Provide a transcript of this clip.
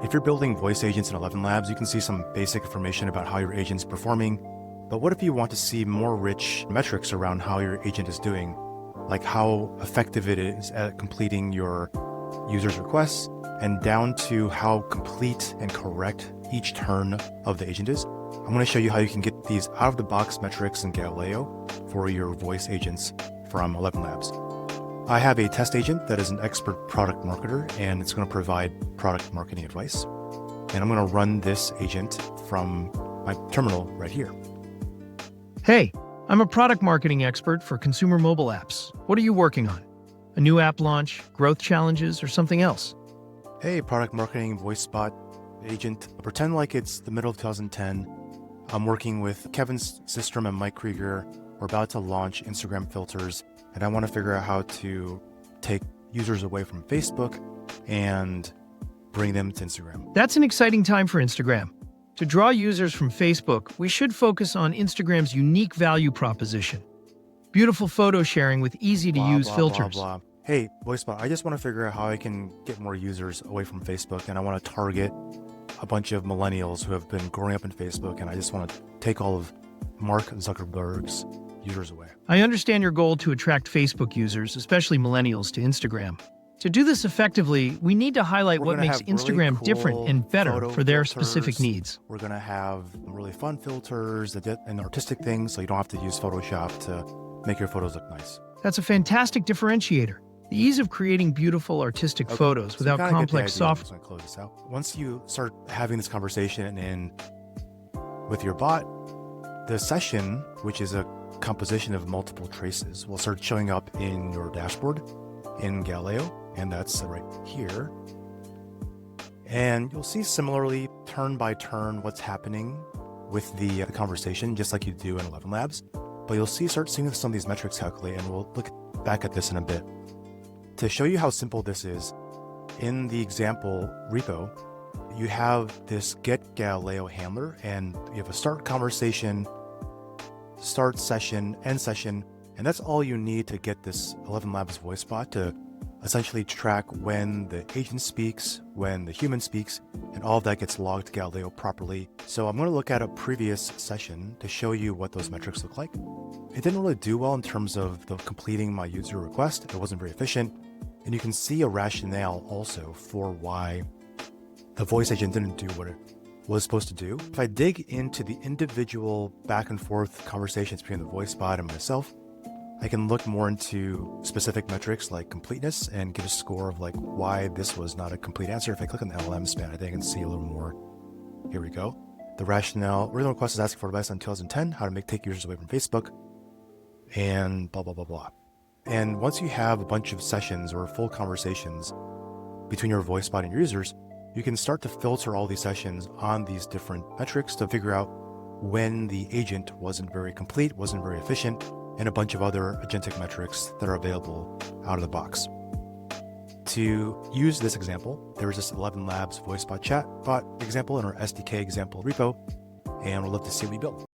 If you're building voice agents in ElevenLabs, you can see some basic information about how your agent's performing. But what if you want to see more rich metrics around how your agent is doing, like how effective it is at completing your user's requests, and down to how complete and correct each turn of the agent is? I'm going to show you how you can get these out-of-the-box metrics in Galileo for your voice agents from ElevenLabs. I have a test agent that is an expert product marketer, and it's going to provide product marketing advice. And I'm going to run this agent from my terminal right here. Hey, I'm a product marketing expert for consumer mobile apps. What are you working on? A new app launch, growth challenges, or something else? Hey, product marketing voice bot agent. Pretend like it's the middle of 2010. I'm working with Kevin Systrom and Mike Krieger. We're about to launch Instagram filters, and I want to figure out how to take users away from Facebook and bring them to Instagram. That's an exciting time for Instagram. To draw users from Facebook, we should focus on Instagram's unique value proposition. Beautiful photo sharing with easy-to-use filters. Hey, VoiceBot, I just want to figure out how I can get more users away from Facebook, and I want to target a bunch of millennials who have been growing up in Facebook, and I just want to take all of Mark Zuckerberg's users away. I understand your goal to attract Facebook users, especially millennials, to Instagram. To do this effectively, we need to highlight what makes Instagram really cool, different and better for their specific needs. We're going to have really fun filters and artistic things, so you don't have to use Photoshop to make your photos look nice. That's a fantastic differentiator. The ease of creating beautiful artistic photos without complex software. Close this out. Once you start having this conversation with your bot, the session, which is a composition of multiple traces, will start showing up in your dashboard in Galileo, and that's right here. And you'll see similarly, turn by turn, what's happening with the conversation, just like you do in ElevenLabs. But you'll start seeing some of these metrics calculate, and we'll look back at this in a bit. To show you how simple this is, in the example repo, you have this get Galileo handler, and you have a start conversation, start session, end session, and that's all you need to get this ElevenLabs voice bot to essentially track when the agent speaks, when the human speaks, and all of that gets logged to Galileo properly. So I'm going to look at a previous session to show you what those metrics look like. It didn't really do well in terms of completing my user request. It wasn't very efficient. And you can see a rationale also for why the voice agent didn't do what it was supposed to do. If I dig into the individual back and forth conversations between the voice bot and myself, I can look more into specific metrics like completeness and get a score of like why this was not a complete answer. If I click on the LLM span, I think I can see a little more. Here we go. The rationale, original request is asking for advice on 2010, how to take users away from Facebook, and blah, blah, blah, blah. And once you have a bunch of sessions or full conversations between your voice bot and your users, you can start to filter all these sessions on these different metrics to figure out when the agent wasn't very complete, wasn't very efficient, and a bunch of other agentic metrics that are available out of the box. To use this example, there is this ElevenLabs voice bot chat bot example in our SDK example repo, and we'd love to see what we built.